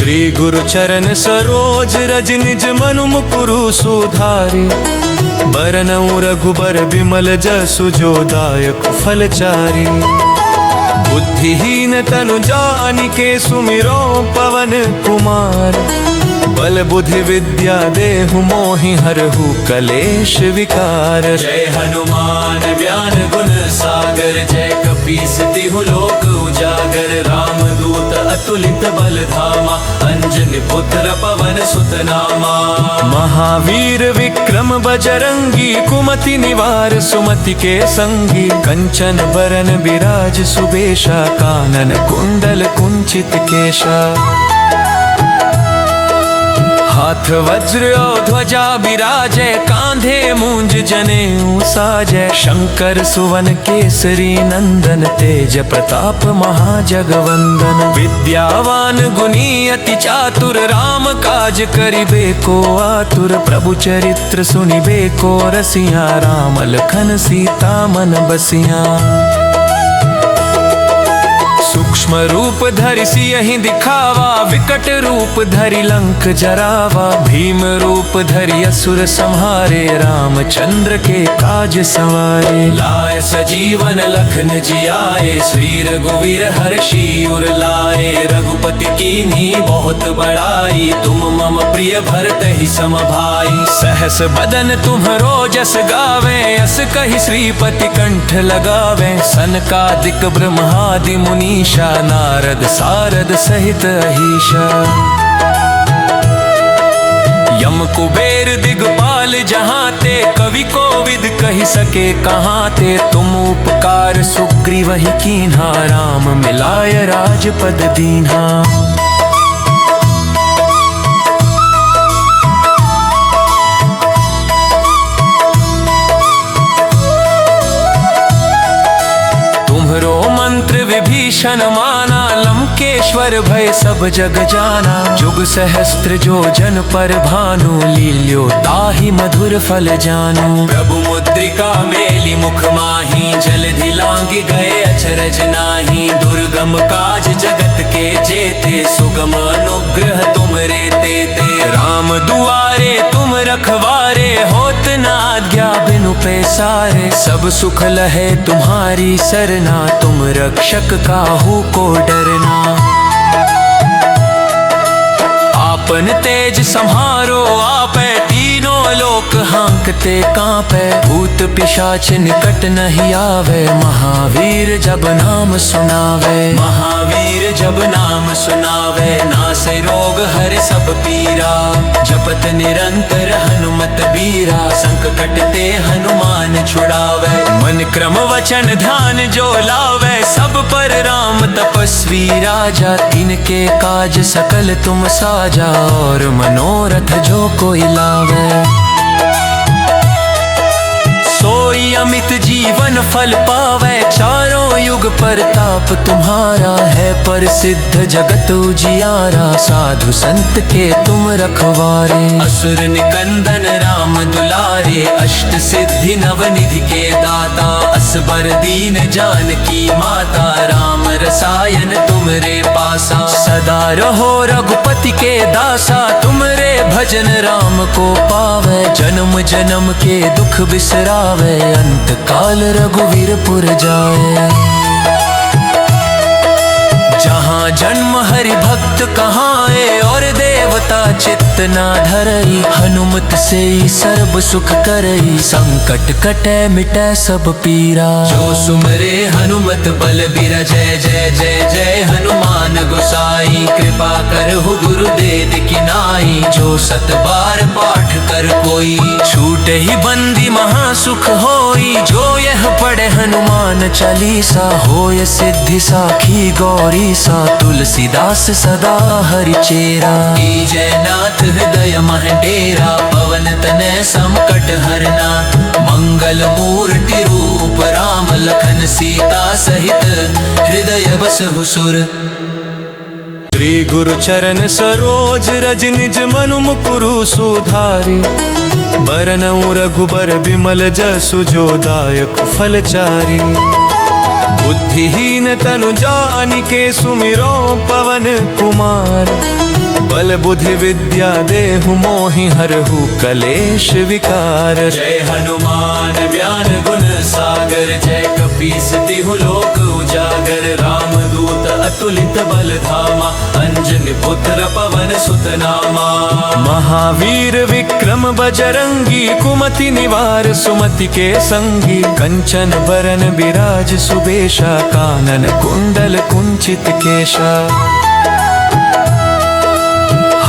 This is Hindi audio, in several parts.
श्री गुरु चरण सरोज रज निज मनु मुकुरु सुधारि। बरनउँ रघुबर बिमल जसु जो दायक फलचारि। बुद्धिहीन तनु जानिके सुमिरो पवन कुमार। बल बुद्धि विद्या देहु मोहि हरहु कलेश विकार। जय हनुमान ज्ञान गुण सागर जय कपीस तिहु लोक उजागर। रामदूत अतुलित बल धामा अंजनी पुत्र पवन सुत नामा। महावीर विक्रम बजरंगी कुमति निवार सुमति के संगी। कंचन बरन बिराज सुबेशा कानन कुंडल कुंचित केशा। हाथ वज्र और ध्वजा बिराजे कांधे मूंज जनेऊ साजै। शंकर सुवन केसरी नंदन तेज प्रताप महाजगवंदन। विद्यावान गुणी अति चातुर राम काज करिबे को आतुर। प्रभु चरित्र सुनिबे को रसिया राम लखन सीता मन बसिया। सूक्ष्म रूप धरि सियहि दिखावा विकट रूप धरि लंक जरावा। भीम रूप धरि असुर संहारे रामचंद्र के काज सवारे। लाय सजीवन लखन जियाए श्री रघुवीर हर्षि उर लाए। रघुपति कीन्ही बहुत बड़ाई तुम मम प्रिय भरतहि सम भाई। सहस बदन तुम्हरो जस गावे अस कहि श्रीपति कंठ लगावे। सनकादिक ब्रह्मादि मुनि नारद सारद सहित अहिषा। यम कुबेर दिगपाल जहाँ ते कवि कोविद कहि सके कहाँ ते। तुम उपकार सुग्रीव ही कीन्हा राम मिलाय राजपद दीन्हा। विभीषण माना लंकेश्वर भय सब जग जाना। जुग सहस्त्र जो जन पर भानु लील्यो ताहि मधुर फल जानू। प्रभु मुद्रिका मेली मुख माही जलधि लांघि गए अचरज नाही। दुर्गम काज जगत के जेते सुगम अनुग्रह तुमरे तेते। राम दुआरे तुम रखवारे होत न आज्ञा बिनु पैसारे। सब सुख लहे तुम्हारी सरना तुम रक्षक काहू को डरना। आपन तेज सम्हारो आपै तीनों लोक हांकते कांपै। भूत पिशाच निकट नहीं आवे महावीर जब नाम सुनावे। महावीर जब नाम सुनावे नासै रोग हरे सब पीरा। जपत निरंतर हनुमत बीरा संकट ते हनुमान छुड़ावे। मन क्रम वचन ध्यान जो लावे सब पर राम तपस्वी राजा। तिनके काज सकल तुम साजा और मनोरथ जो कोई लावे। सोई अमित जीवन फल पावे चारों युग परताप तुम्हारा है। प्रसिद्ध जगत उजियारा साधु संत के तुम रखवारे। असुर निकंदन राम दुलारे अष्ट सिद्धि नवनिधि के दाता। असबर दीन जानकी माता राम रसायन तुमरे पासा। सदा रहो रघुपति के दासा तुमरे भजन राम को पावे। जन्म जन्म के दुख बिसरावे अंत काल रघुवीर पुर जाए। जहाँ जन्म हरि भक्त कहाए और देवता चित्त ना धरई। हनुमत से ही सर्व सुख करई संकट कटे मिटे सब पीरा। जो सुमरे हनुमत बल बीरा जय जय जय जय हनुमान गोसाई। कृपा करहु गुरुदेव की नाई जो सत बार पाठ कर कोई। छूटे ही बंदी महासुख होई जो यह पढ़े हनुमान चालीसा। होय सिद्धि साखी गौरी सा तुलसीदास सदा हरि चेरा। जय नाथ हृदय मह डेरा पवन तनय संकट हरना। मंगल मूर्ति रूप राम लखन सीता सहित हृदय बसहु सुर। श्री गुरु चरण सरोज रज निज मनु मुकुरु सुधारि। बरनउँ रघुबर बिमल जसु जो दायक फलचारि। बुद्धिहीन तनु जानिके सुमिरो पवन कुमार। बल बुद्धि विद्या देहु मोहि हरहु कलेश विकार। जय हनुमान ज्ञान गुण सागर, जय कपीस तिहु लोक उजागर। राम दूत अतुलित बल धामा, अंजनी पुत्र पवन सुत नामा। महावीर विक्रम बजरंगी, कुमति निवार सुमति के संगी। कंचन बरन बिराज सुबेशा, कानन कुंडल कुंचित केशा।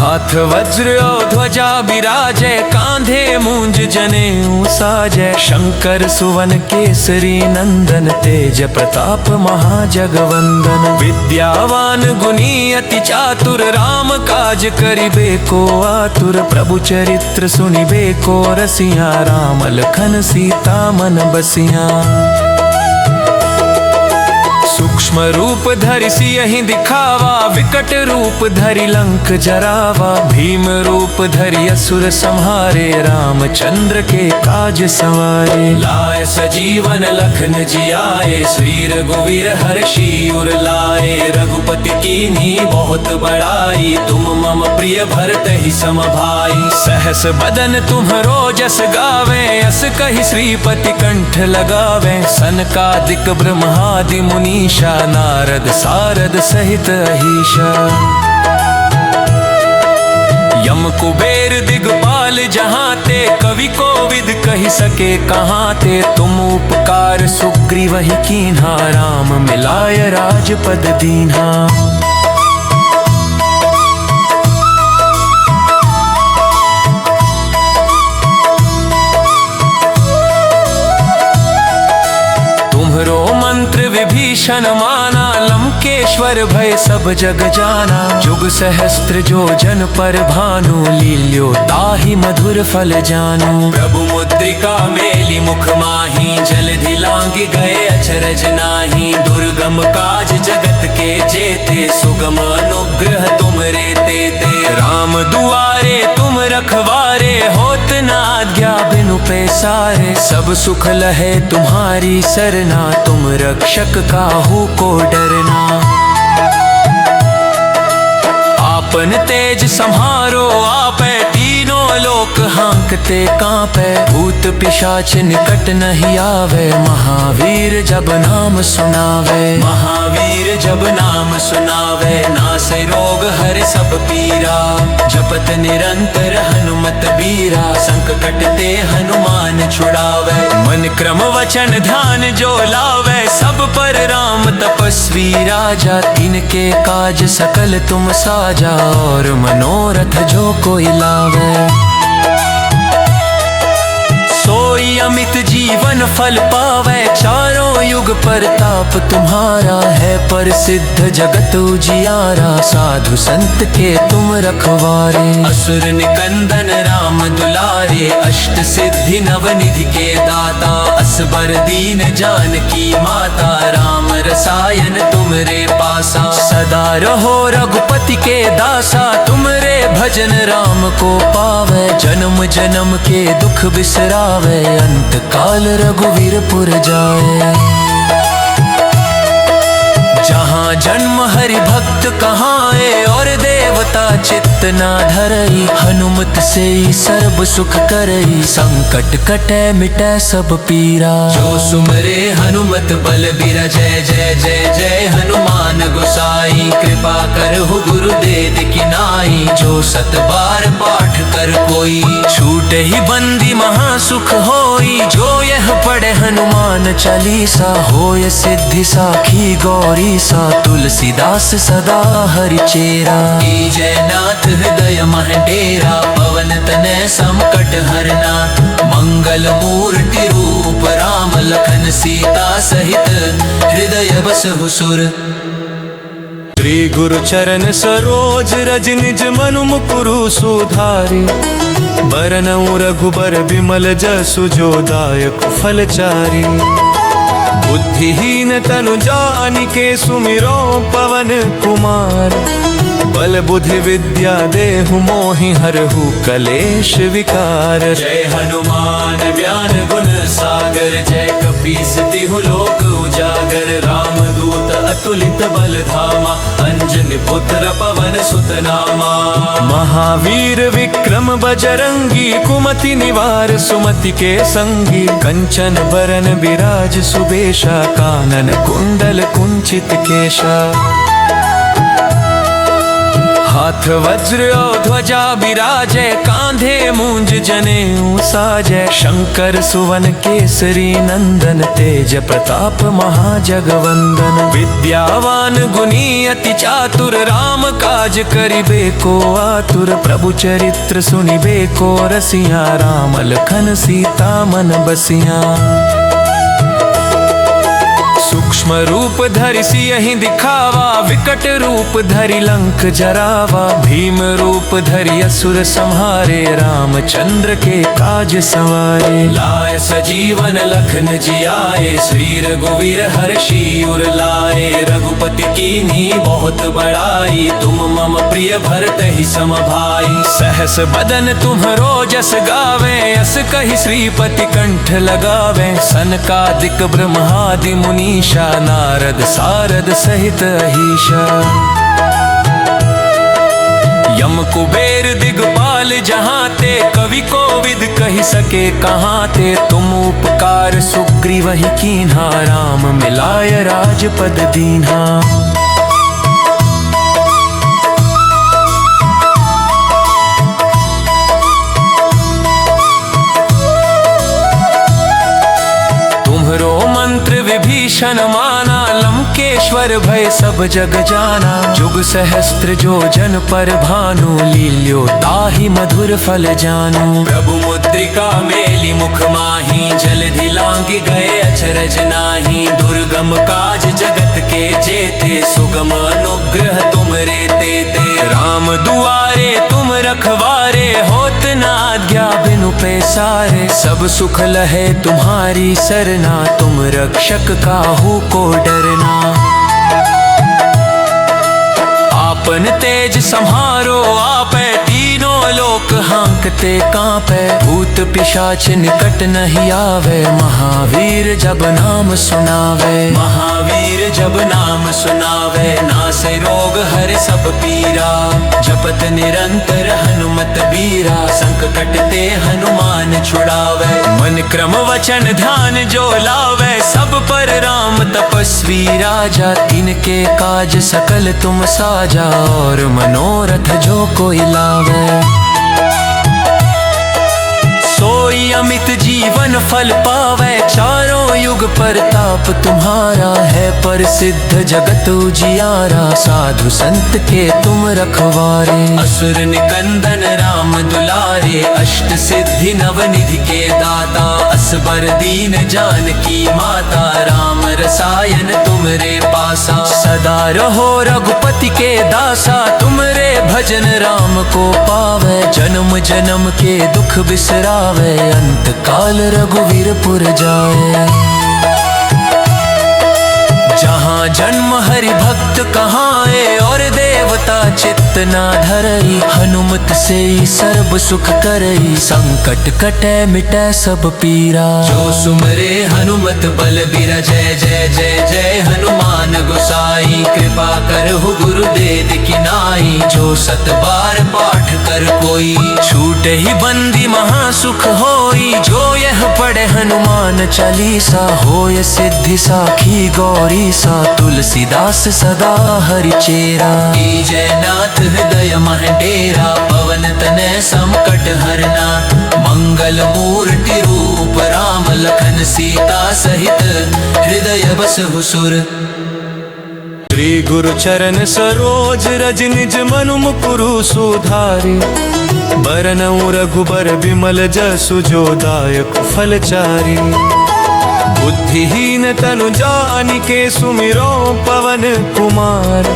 हाथ वज्र और ध्वजा बिराजै, कांधे मूंज जनेऊ साजै। शंकर सुवन केसरी नंदन, तेज प्रताप महाजगवंदन। विद्यावान गुणी अति चातुर, राम काज करिबे को आतुर। प्रभु चरित्र सुनिबे को रसिया, राम लखन सीता मन बसिया। सूक्ष्म रूप धरि सियहि दिखावा, विकट रूप धरि लंक जरावा। भीम रूप धरि असुर संहारे, रामचंद्र के काज सवारे। लाय सजीवन लखन जियाए, श्री रघुवीर हर्षि उर लाए। रघुपति कीन्ही बहुत बड़ाई, तुम मम प्रिय भरत ही सम भाई। सहस बदन तुम्हरो जस गावे, अस कहि श्रीपति कंठ लगावे। सनकादिक ब्रह्मादि मुनि, नारद सारद सहित अहिषा। यम कुबेर दिगपाल जहाँ ते, कवि कोविद कहि सके कहाँ ते। तुम उपकार सुग्रीव ही कीन्हा, राम मिलाय राजपद दीन्हा। विभीषण माना, लंकेश्वर भय सब जग जाना। जुग सहस्त्र जो जन पर भानु, लील्यो ताहि मधुर फल जानू। प्रभु मुद्रिका मेली मुख माही, जलधि लांघि गए अचरज नाही। दुर्गम काज जगत के जेते, सुगम अनुग्रह तुमरे तेते। राम दुआरे तुम रखवारे, होत न आज्ञा बिनु पैसारे। सब सुख लहे तुम्हारी सरना, तुम रक्षक काहू को डरना। आपन तेज सम्हारो आपै, तीनों लोक हांकते कांपै। भूत पिशाच निकट नहीं आवे, महावीर जब नाम सुनावे। महावीर जब नाम सुनावे, नासै रोग हरे सब पीरा। जपत निरंतर हनुमत बीरा, संकट ते हनुमान छुड़ावे। मन क्रम वचन ध्यान जो लावे, सब पर राम तपस्वी राजा। तिनके काज सकल तुम साजा, और मनोरथ जो कोई लावे। सोई अमित जीवन फल पावे, चारों युग परताप तुम्हारा है। प्रसिद्ध जगत उजियारा, साधु संत के तुम रखवारे। असुर निकंदन राम दुलारे, अष्ट सिद्धि नवनिधि के दाता। असबर दीन जानकी माता, राम रसायन तुमरे पासा। सदा रहो रघुपति के दासा, तुमरे भजन राम को पावे। जन्म जन्म के दुख बिसरावे, अंत काल रघुवीर पुर जाए। जहाँ जन्म हरि भक्त कहाए, और देवता चित्त ना धरई। हनुमत से सर्व सुख करई, संकट कटे मिटे सब पीरा। जो सुमरे हनुमत बल बीरा, जय जय जय जय हनुमान गोसाई। कृपा करहु गुरुदेव की नाई, जो सत बार पाठ कर कोई। छूटे ही बंदी महासुख होई, जो यह पढ़े हनुमान चालीसा। होय सिद्धि साखी गौरी सा, तुलसीदास सदा हरि चेरा। जय नाथ हृदय मह डेरा, पवन तनय संकट हरना। मंगल मूर्ति रूप राम, लखन सीता सहित हृदय बसहु सुर। श्री गुरु चरण सरोज रज, निज मनु मुकुरु सुधारि। बरनउँ रघुबर बिमल जसु, जो दायक फल चारि। बुद्धिहीन तनु जानिके, सुमिरो पवन कुमार। बल बुद्धि विद्या देहु मोहि हरहु कलेश विकार। जय हनुमान ज्ञान गुण सागर, जय कपीस तिहु लोक उजागर। राम दूत अतुलित बल धामा, अंजनी पुत्र पवन सुत नामा। महावीर विक्रम बजरंगी, कुमति निवार सुमति के संगी। कंचन बरन बिराज सुबेशा, कानन कुंडल कुंचित केशा। हाथ वज्र और ध्वजा बिराजे, कांधे मूंज जनेऊ साजे। शंकर सुवन केसरी नंदन, तेज प्रताप महाजगवंदन। विद्यावान गुणी अति चातुर, राम काज करिबे को आतुर। प्रभु चरित्र सुनिबे को रसिया, राम लखन सीता मन बसिया। सूक्ष्म रूप धरि सियहि दिखावा, विकट रूप धरि लंक जरावा। भीम रूप धरि असुर संहारे, रामचंद्र के काज सवारे। लाय सजीवन लखन जियाए, श्री रघुवीर हर्षि उर लाए। रघुपति कीन्ही बहुत बड़ाई, तुम मम प्रिय भरत ही सम भाई। सहस बदन तुम्हरो जस गावे, अस कहि श्रीपति कंठ लगावे। सनकादिक ब्रह्मादि मुनि, नारद सारद सहित अहिषा। यम कुबेर दिगपाल जहाँ ते, कवि कोविद कहि सके कहाँ ते। तुम उपकार सुग्रीवहि कीन्हा, राम मिलाय राजपद दीन्हा। विभीषण माना, लंकेश्वर भय सब जग जाना। जुग सहस्त्र जो जन पर भानु, लील्यो ताहि मधुर फल जानु। प्रभु मुद्रिका मेली मुख माही, जलधि लांघि गए अचरज नाही। दुर्गम काज जगत के जेते, सुगम अनुग्रह तुमरे तेते। राम दुआरे तुम रखवारे, होत न आज्ञा बिनु पैसारे। सब सुख लहे तुम्हारी सरना, तुम रक्षक काहू को डरना। आपन तेज सम्हारो आपे, तीनों लोक हांकते कांपे। भूत पिशाच निकट नहीं आवे, महावीर जब नाम सुनावे। महावीर जब नाम सुनावे, नासे रोग हरे सब पीरा। जपत निरंतर हनुमत बीरा, संकट ते हनुमान छुड़ावे। मन क्रम वचन ध्यान जो लावे, सब पर राम तपस्वी राजा। तिनके काज सकल तुम साजा, और मनोरथ जो कोई लावे। सोई अमित जीवन फल पावे, चारों युग परताप तुम्हारा। है प्रसिद्ध जगत उजियारा, साधु संत के तुम रखवारे। असुर निकंदन राम दुलारे, अष्ट सिद्धि नवनिधि के दाता। असबर दीन जानकी माता, राम रसायन तुमरे पासा। सदा रहो रघुपति के दासा, तुमरे भजन राम को पावे। जन्म जन्म के दुख बिसरावे, अंत काल रघुवीर पुर जाए। जहाँ जन्म हरि भक्त कहाए, और देवता चित्त ना धरई। हनुमत से ही सर्व सुख करई, संकट कटे मिटे सब पीरा। जो सुमरे हनुमत बल बीरा, जय जय जय जय हनुमान गोसाई। कृपा करहु गुरुदेव की नाई, जो सत बार पाठ कर कोई। छूटे ही बंदी महासुख होई, जो यह पढ़े हनुमान चालीसा। होय सिद्धि साखी गौरी सा, तुलसीदास सदा हरि चेरा। जय नाथ हृदय मह डेरा, पवन तनय संकट हरना। मंगल मूर्ति रूप राम, लखन सीता सहित हृदय बसहु सुर। श्री गुरु चरण सरोज रज, निज मनु मुकुरु सुधारि। बरनउँ रघुबर बिमल जसु, जो दायक फलचारि। बुद्धिहीन तनु जानिके, सुमिरो पवन कुमार।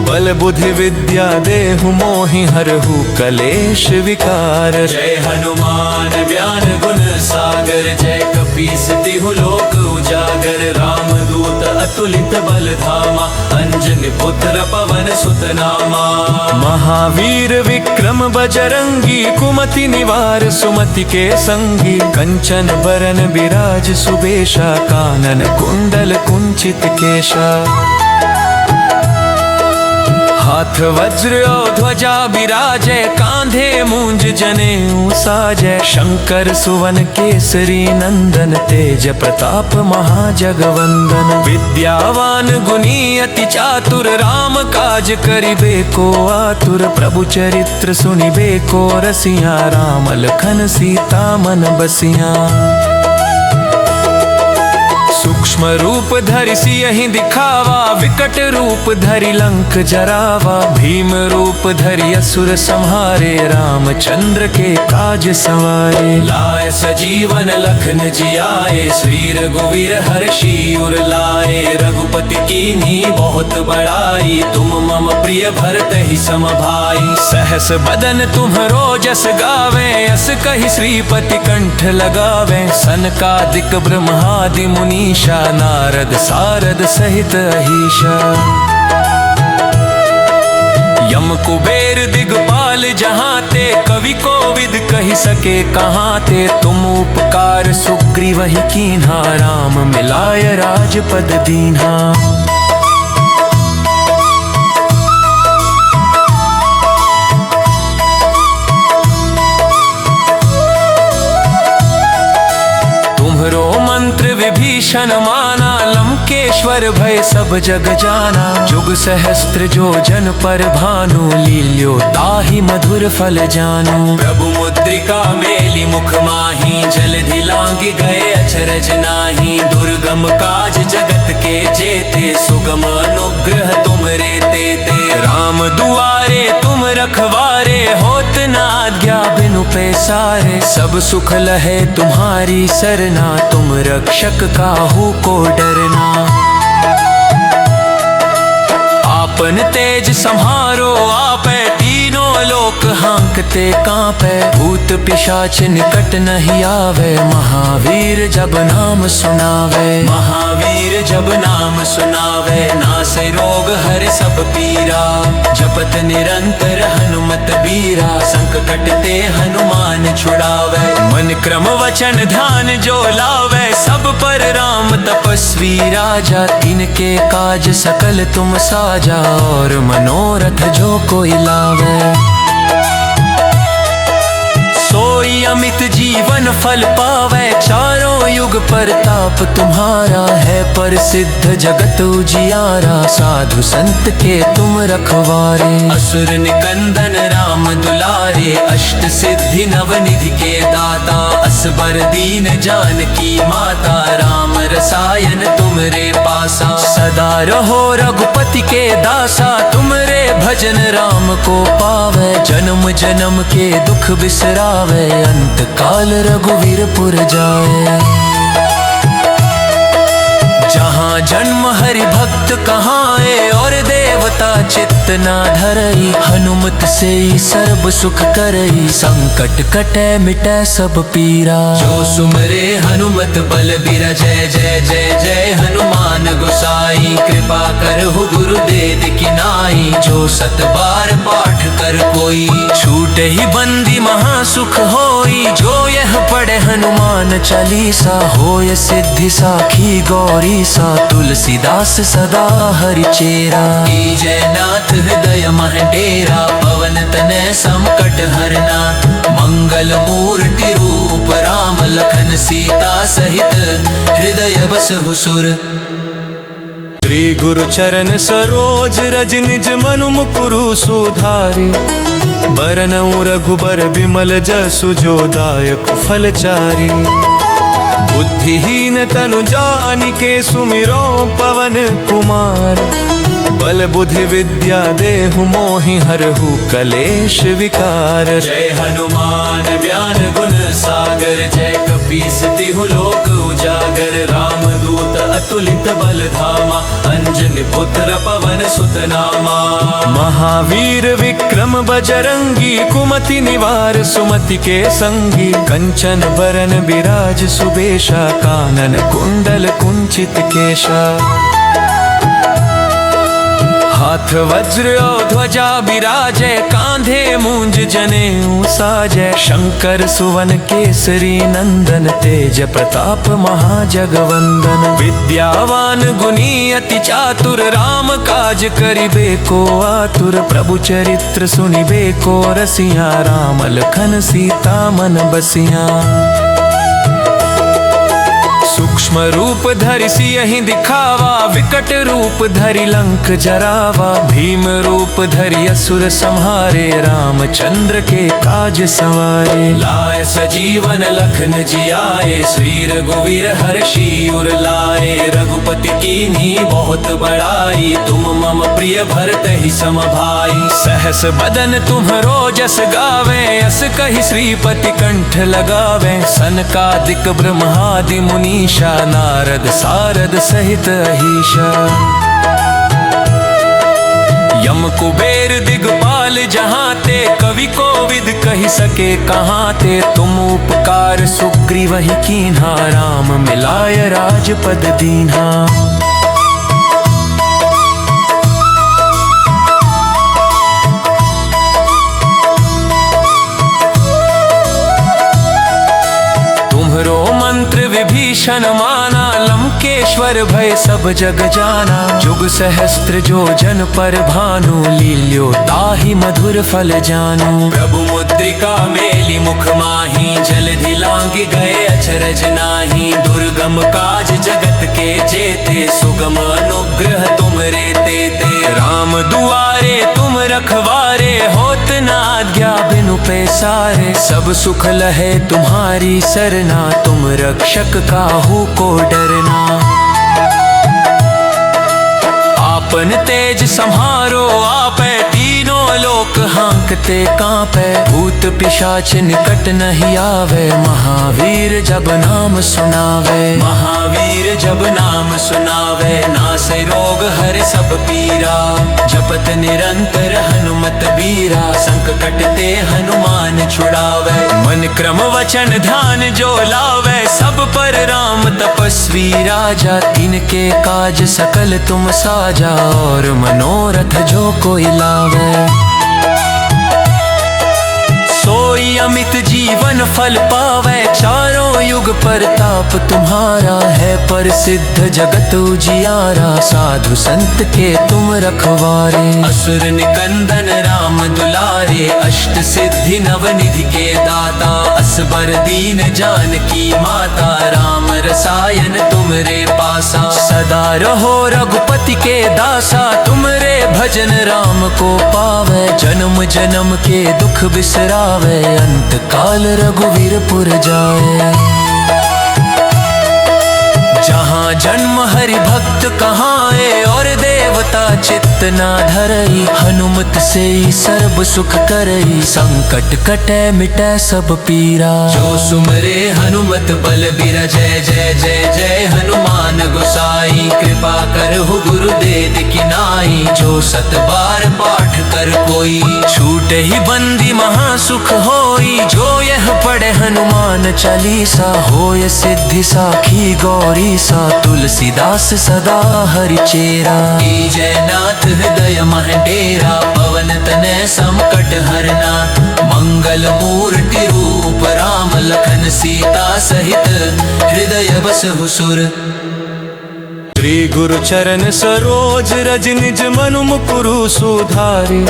बल बुद्धि विद्या देहु मोहि, हरहु कलेश विकार। जय हनुमान ज्ञान गुण सागर, जय कपीस तिहु लोक उजागर। राम दूत अतुलित बल धामा, अंजनी पुत्र पवन सुत नामा। महावीर विक्रम बजरंगी, कुमति निवार सुमति के संगी। कंचन बरन बिराज सुबेशा, कानन कुंडल कुंचित केशा। हाथ वज्र और ध्वजा विराजय, कांधे मूंज जनेऊ साजय। शंकर सुवन केसरी नंदन, तेज प्रताप महाजगवंदन। विद्यावान गुणी अति चातुर, राम काज करिबे को आतुर। प्रभु चरित्र सुनिबे को रसिया, राम लखन सीता मन बसिया। सूक्ष्म रूप धरि सियहि दिखावा, विकट रूप धरि लंक जरावा। भीम रूप धरि असुर संहारे, रामचंद्र के काज सवारे। लाय सजीवन लखन जियाए, श्री रघुवीर हर्षि उर लाए। रघुपति कीन्ही बहुत बड़ाई, तुम मम प्रिय भरत ही सम भाई। सहस बदन तुम्हरो जस गावे, अस कहि श्रीपति कंठ लगावे। सनकादिक ब्रह्मादि मुनि, नारद सारद सहित अहिषा। यम कुबेर दिगपाल जहाँ ते, कवि कोविद कहि सके कहाँ ते। तुम उपकार सुग्रीव ही कीन्हा, राम मिलाय राजपद दीन्हा। विभीषण माना, लंकेश्वर भय सब जग जाना। जुग सहस्त्र जो जन पर भानु, लील्यो ताहि मधुर फल जानू। प्रभु मुद्रिका मेली मुख माही, जलधि लांघि गए अचरज नाही। दुर्गम काज जगत के जेते, सुगम अनुग्रह तुमरे तेते। राम दुआरे तुम रखवारे, होत न आज्ञा बिनु पैसारे। सब सुख लहे तुम्हारी सरना, तुम रक्षक काहू को डरना। आपन तेज सम्हारो आपे, तीनों लोक हांकते कांपे। भूत पिशाच निकट नहीं आवे, महावीर जब नाम सुनावे। महावीर जब नाम सुनावे, नासे रोग हरे सब पीरा। जपत निरंतर हनुमत बीरा, संकट ते हनुमान छुड़ावे। मन क्रम वचन ध्यान जो लावे, सब पर राम तपस्वी राजा। तिनके काज सकल तुम साजा, और मनोरथ जो कोई लावे। सोई अमित जीवन फल पावे, चारों युग परताप तुम्हारा है। प्रसिद्ध जगत उजियारा, साधु संत के तुम रखवारे। असुर निकंदन राम दुलारे, अष्ट सिद्धि नवनिधि के दाता। असबर दीन जानकी माता, राम रसायन तुमरे पासा। सदा रहो रघुपति के दासा, तुमरे भजन राम को पावे। जन्म जन्म के दुख बिसरावे, अंत काल रघुवीर पुर जाए। जहाँ जन्म हरि भक्त कहाए, और देवता चित्त ना धरई। हनुमत से ही सर्व सुख करई, संकट कटे मिटे सब पीरा। जो सुमरे हनुमत बल बीरा, जय जय जय जय हनुमान गोसाई। कृपा करहु गुरुदेव की नाई, जो सत बार पाठ कर कोई। छूटे ही बंदी महासुख होई, जो यह पढ़े हनुमान चालीसा। होय सिद्धि साखी गौरी सा, तुलसीदास सदा हरि चेरा। जय नाथ हृदय मह डेरा, पवन तनय संकट हरना। मंगल मूर्ति रूप राम, लखन सीता सहित हृदय बसहु सुर। श्री गुरु चरण सरोज रज, निज मनु मुकुरु सुधारि। बरनउँ रघुबर बिमल जसु, जो दायक फलचारि। बुद्धिहीन तनु जानिके, सुमिरो पवन कुमार। बल बुद्धि विद्या देहु मोहि, हरहु कलेश विकार। जय हनुमान ज्ञान गुण सागर, जय कपीस तिहु लोक उजागर। राम दूत अतुलित बल धामा, अंजनी पुत्र पवन सुत नामा। महावीर विक्रम बजरंगी, कुमति निवार सुमति के संगी। कंचन बरन बिराज सुबेशा, कानन कुंडल कुंचित केशा। हाथ हाथ वज्र और ध्वजा विराजय, कांधे मूंज जनेऊ साजय। शंकर सुवन केसरी नंदन, तेज प्रताप महाजगवंदन। विद्यावान गुणी अति चातुर, राम काज करिबे को आतुर। प्रभु चरित्र सुनिबे को रसिया, राम लखन सीता मन बसिया। सूक्ष्म रूप धरि सियहि दिखावा, विकट रूप धरि लंक जरावा। भीम रूप धरि असुर संहारे, रामचंद्र के काज सवारे। लाय सजीवन लखन जियाए, श्री रघुवीर हर्षि उर लाए। रघुपति कीन्ही बहुत बड़ाई, तुम मम प्रिय भरत ही सम भाई। सहस बदन तुम्हरो जस गावे, अस कहि श्रीपति कंठ लगावे। सनकादिक ब्रह्मादि मुनि, नारद सारद सहित अहिषा। यम कुबेर दिगपाल जहाँ ते, कवि कोविद कहि सके कहाँ ते। तुम उपकार सुग्रीव ही कीन्हा, राम मिलाय राजपद दीन्हा। विभीषण माना, लंकेश्वर भय सब जग जाना। जुग सहस्त्र जो जन पर भानु, लील्यो ताहि मधुर फल जानू। प्रभु मुद्रिका मेली मुख माही, जलधि लांघि गए अचरज नाही। दुर्गम काज जगत के जेते, सुगम अनुग्रह तुमरे तेते। राम दुआरे तुम रखवारे, होत न आज्ञा बिनु पैसारे। सब सुख लहे तुम्हारी सरना, तुम रक्षक काहू को डरना। आपन तेज सम्हारो आपै, तीनों लोक हांकते कांपै। भूत पिशाच निकट नहीं आवे, महावीर जब नाम सुनावे। महावीर जब नाम सुनावे, नासै रोग हरे सब पीरा। जपत निरंतर हनुमत बीरा, संकट ते हनुमान छुड़ावे। मन क्रम वचन ध्यान जो लावे, सब पर राम तपस्वी राजा। तिनके काज सकल तुम साजा, और मनोरथ जो कोई लावे। सोई अमित जीवन फल पावे, चारों युग परताप तुम्हारा है। प्रसिद्ध जगत उजियारा, साधु संत के तुम रखवारे। असुर निकंदन राम दुलारे, अष्ट सिद्धि नव निधि के दाता। असबर दीन जानकी माता, राम रसायन तुमरे पासा। सदा रहो रघुपति के दासा, तुमरे भजन राम को पावे। जन्म जन्म के दुख बिसरावे, अंत काल रघुवीर पुर जाए। जहाँ जन्म हरि भक्त कहाए, और देवता चित्त ना धरई। हनुमत से सर्व सुख करई, संकट कटे मिटे सब पीरा। जो सुमरे हनुमत बल बीरा, जय जय जय जय हनुमान गोसाई। कृपा करहु गुरुदेव की नाई, जो सत बार पाठ कर कोई। छूटे ही बंदी महासुख होई, जो यह पढ़े हनुमान चालीसा। होय सिद्धि साखी गौरी सा, तुलसीदास सदा हरि चेरा। जय नाथ हृदय मह डेरा, पवन तनय संकट हरना। मंगल मूर्ति रूप राम, लखन सीता सहित हृदय बसहु सुर। श्री गुरु चरण सरोज रज, निज मनु मुकुरु सुधारि।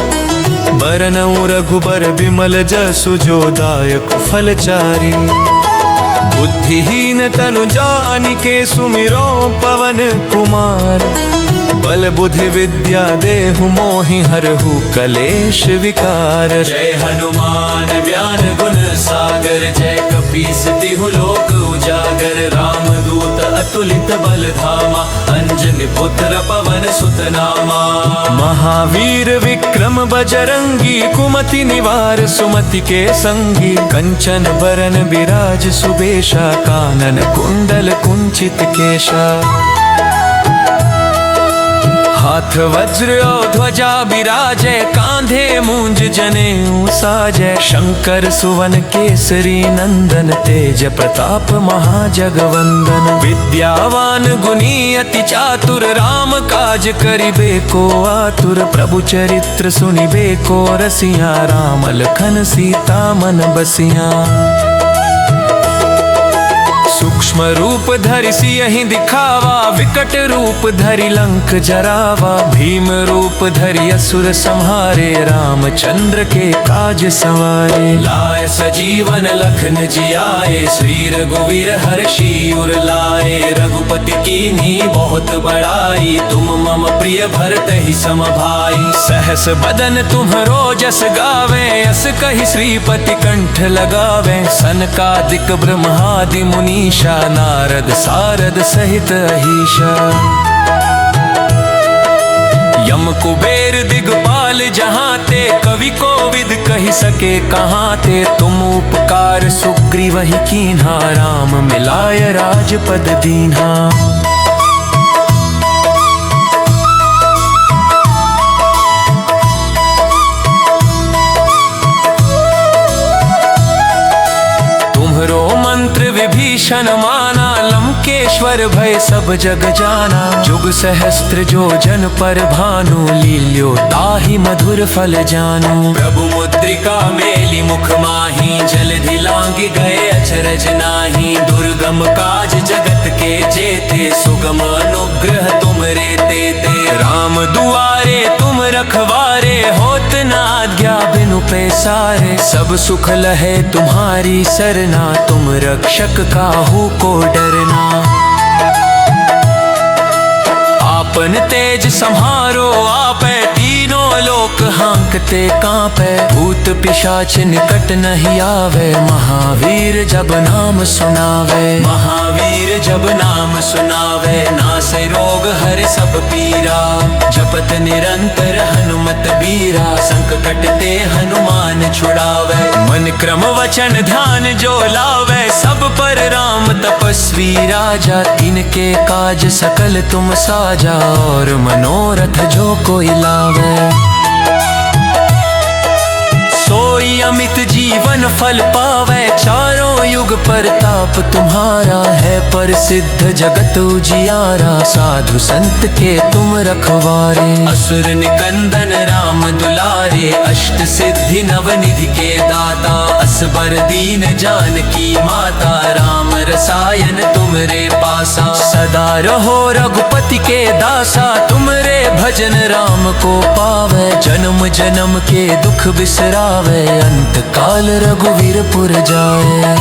बरनउँ रघुबर बिमल जसु, जो दायक फल चारि। बुद्धिहीन तनु जानिके, सुमिरो पवन कुमार। बल बुद्धि विद्या देहु मोहि, हरहु कलेश विकार। जय हनुमान ज्ञान गुण सागर, जय कपीस तिहु लोक उजागर। राम दूत अतुलित बल धामा, अंजनी पुत्र पवन सुत नामा। महावीर विक्रम बजरंगी, कुमति निवार सुमति के संगी। कंचन बरन बिराज सुबेशा, कानन कुंडल कुंचित केशा। हाथ वज्र और ध्वजा विराजे, कांधे मूंज जनेऊ साजे। शंकर सुवन केसरी नंदन, तेज प्रताप महाजगवंदन। विद्यावान गुणी अति चातुर, राम काज करिबे को आतुर। प्रभु चरित्र सुनिबे को रसिया, राम लखन सीता मन बसिया। सूक्ष्म रूप धरि सियहि दिखावा, विकट रूप धरि लंक जरावा। भीम रूप धरि असुर संहारे, रामचंद्र के काज सवारे। लाए सजीवन लखन जियाए, श्री रघुवीर हर्षि उर लाए। रघुपति कीन्ही बहुत बड़ाई, तुम मम प्रिय भरत ही सम भाई। सहस बदन तुम्हरो जस गावे, अस कहि श्रीपति कंठ लगावे। सनकादिक ब्रह्मादि मुनि, नारद सारद सहित अहिषा। यम कुबेर दिगपाल जहाँ ते, कवि कोविद कहि सके कहाँ ते। तुम उपकार सुग्रीवहि कीन्हा, राम मिलाय राजपद दीन्हा। तुम्हरो मंत्र विभीषण माना, लंकेश्वर भय सब जग जाना। जुग सहस्त्र जो जन पर भानु, लील्यो ताहि मधुर फल जानु। प्रभु मुद्रिका मेलि मुख माहि, जलधि लांघि गए अचरज नाहि। दुर्गम काज जगत के जेते, सुगम अनुग्रह तुमरे तेते। राम दुआरे तुम रखवारे, होत न आज्ञा बिनु पैसारे। सब सुख लहे तुम्हारी सरना, तुम रक्षक काहू को डरना। आपन तेज सम्हारो आपे, तीनों लोक हांकते कांपे। भूत पिशाच निकट नहीं आवे, महावीर जब नाम सुनावे। महावीर जब नाम सुनावे, नासे रोग हरे सब पीरा। जपत निरंतर हनुमत बीरा, संकट ते हनुमान छुड़ावे। मन क्रम वचन ध्यान जो लावे, सब पर राम तपस्वी राजा। तिनके काज सकल तुम साजा, और मनोरथ जो कोई लावे। सोई अमित जीवन फल पावे, चारों युग परताप तुम्हारा। है प्रसिद्ध जगत उजियारा, साधु संत के तुम रखवारे। असुर निकंदन राम दुलारे, अष्ट सिद्धि नवनिधि के दाता। असबर दीन जानकी माता, राम रसायन तुमरे पासा। सदा रहो रघुपति के दासा, तुमरे भजन राम को पावे। जन्म जन्म के दुख बिसरावे, अंत काल रघुवीर पुर जाए।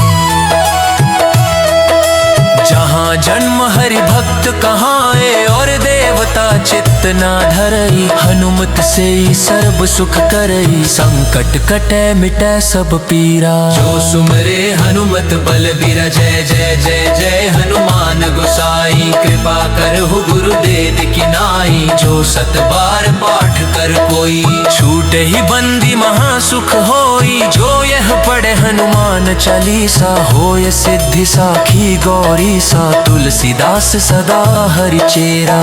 जहाँ जन्म हरि भक्त कहाए, और देवता चित्त ना धरई। हनुमत से ही सर्व सुख करई, संकट कटे मिटे सब पीरा। जो सुमरे हनुमत बल बीरा, जय जय जय जय हनुमान गोसाई। कृपा करहु गुरुदेव की नाई, जो सत बार पाठ कर कोई। छूटे ही बंदी महासुख होई, जो यह पढ़े हनुमान चालीसा। होय सिद्धि साखी गौरी सा, तुलसीदास सदा हरि चेरा।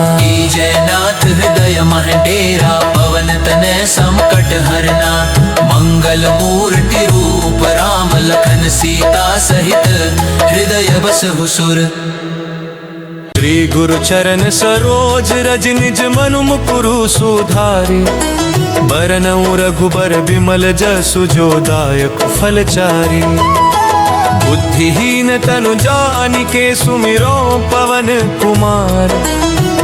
जय नाथ हृदय मह डेरा, पवन तनय संकट हरना। मंगल मूर्ति रूप राम, लखन सीता सहित हृदय बसहु सुर। श्री गुरु चरण सरोज रज, निज मनु मुकुरु सुधारि। बरनउँ रघुबर बिमल जसु, जो दायक फलचारि। बुद्धिहीन तनु जानिके, सुमिरो पवन कुमार।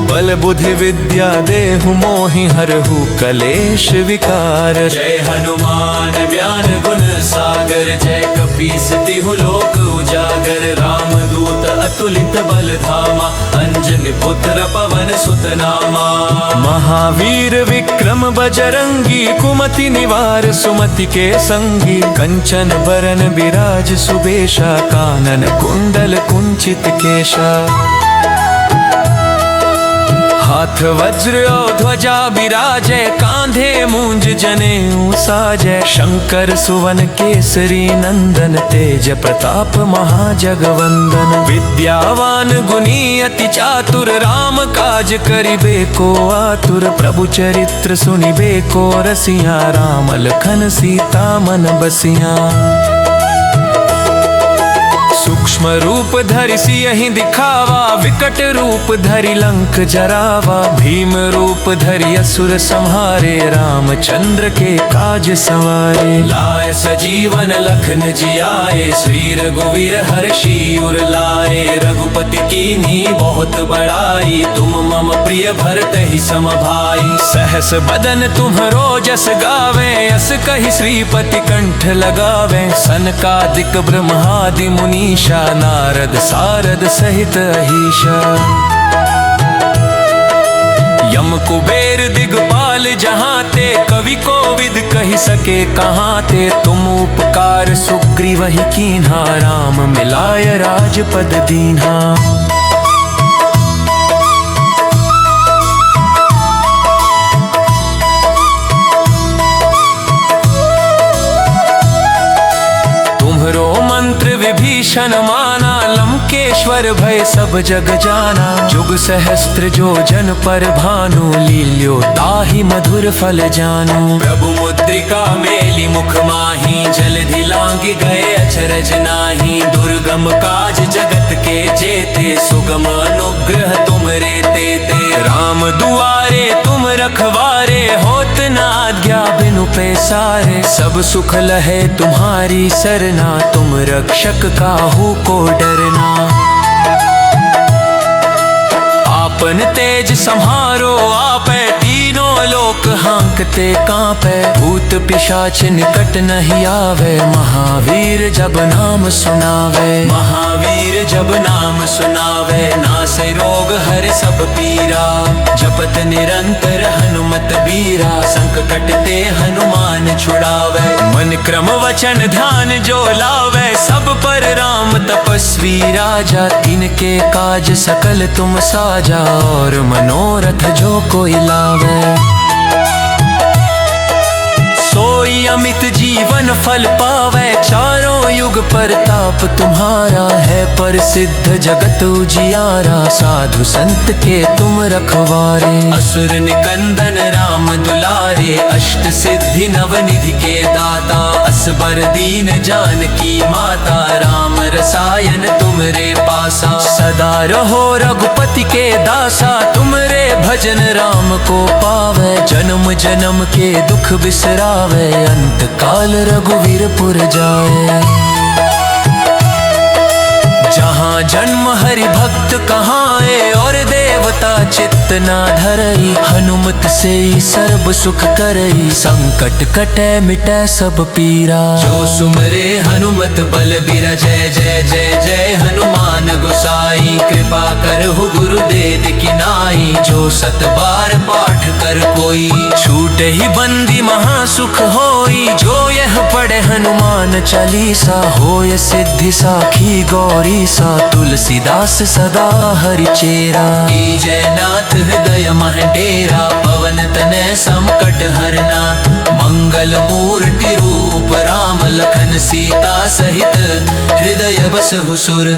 बल बुद्धि विद्या देहु मोहि, हरहु कलेश विकार। जय हनुमान ज्ञान गुण सागर, जय कपीस तिहु लोक उजागर। राम दूत अतुलित बल धामा, अंजनी पुत्र पवन सुत नामा। महावीर विक्रम बजरंगी, कुमति निवार सुमति के संगी। कंचन बरन बिराज सुबेशा, कानन कुंडल कुंचित केशा। हाथ वज्र और ध्वजा विराजे, कांधे मूंज जनेऊ साजे। शंकर सुवन केसरी नंदन, तेज प्रताप महाजगवंदन। विद्यावान गुणी अति चातुर, राम काज करिबे को आतुर। प्रभु चरित्र सुनिबे को रसिया, राम लखन सीता मन बसिया। सूक्ष्म रूप धरि सियहि दिखावा, विकट रूप धरि लंक जरावा। भीम रूप धरि असुर संहारे, रामचंद्र के काज सवारे। लाय सजीवन लखन जियाए, श्री रघुवीर हर्षि उर लाए। रघुपति कीन्ही बहुत बड़ाई, तुम मम प्रिय भरत ही सम भाई। सहस बदन तुम्हरो जस गावे, अस कहि श्रीपति कंठ लगावे। सनकादिक ब्रह्मादि मुनि, नारद सारद सहित अहिषा। यम कुबेर दिगपाल जहाँ ते, कवि कोविद कहि सके कहाँ ते। तुम उपकार सुग्रीव ही कीन्हा, राम मिलाय राजपद दीन्हा। विभीषण माना, लंकेश्वर भय सब जग जाना। जुग सहस्त्र जो जन पर भानु, लील्यो ताहि मधुर फल जानु। प्रभु मुद्रिका मेली मुख माही, जलधि लांघि गए अचरज नाहि। दुर्गम काज जगत के जेते, सुगम अनुग्रह तुमरे तेते। राम दुआरे तुम रखवारे, होत न आज्ञा बिनु पैसारे। सब सुख लहे तुम्हारी सरना, तुम रक्षक काहू को डरना। आपन तेज सम्हारो आपे, तीनों लोक हांकते कांपे। भूत पिशाच निकट नहीं आवे, महावीर जब नाम सुनावे। महावीर जब नाम सुनावे, नासै रोग हरे सब पीरा। जपत निरंतर हनुमत बीरा, संकट ते हनुमान छुड़ावे। मन क्रम वचन ध्यान जो लावे, सब पर राम तपस्वी राजा। तिनके काज सकल तुम साजा, और मनोरथ जो कोई लावे। सोई अमित जीवन फल पावे, चारों युग परताप तुम्हारा है। प्रसिद्ध जगत उजियारा, साधु संत के तुम रखवारे। असुर निकंदन राम दुलारे, अष्ट सिद्धि नवनिधि के दाता। असबर दीन जानकी माता, राम रसायन तुमरे पासा। सदा रहो रघुपति के दासा, तुमरे भजन राम को पावे। जन्म जन्म के दुख बिसरावे, अंत काल रघुवीर पुर जाए। जहाँ जन्म हरि भक्त कहाए, और देवता चित्त ना धरई। हनुमत से ही सर्व सुख करई, संकट कटे मिटे सब पीरा। जो सुमरे हनुमत बल बीरा, जय जय जय जय हनुमान गोसाई। कृपा करहु गुरुदेव की नाई, जो सत बार पाठ कर कोई। छूटे ही बंदी महासुख होई, जो यह पढ़े हनुमान चालीसा। होय सिद्धि साखी गौरी सा, तुलसीदास सदा हरि चेरा। जयनाथ हृदय मह डेरा, पवन तनय संकट हरना। मंगल मूर्ति रूप राम, लखन सीता सहित हृदय बसहु सुर।